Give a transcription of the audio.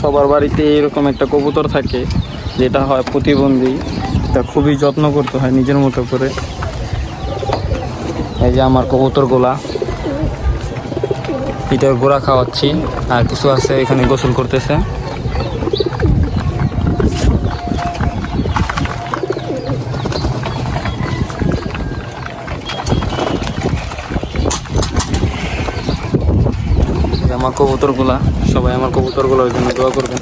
সবার বাড়িতে এরকম একটা কবুতর থাকে যেটা হয় প্রতিবন্ধী, তা খুবই যত্ন করতে হয় নিজের মতো করে। এই যে আমার কবুতরগুলা, পিঠের গোড়া খাওয়াচ্ছি, আর কিছু আছে এখানে গোসল করতেছে। আমার কবুতরগুলা, সবাই আমার কবুতরগুলোর জন্য দোয়া করবেন।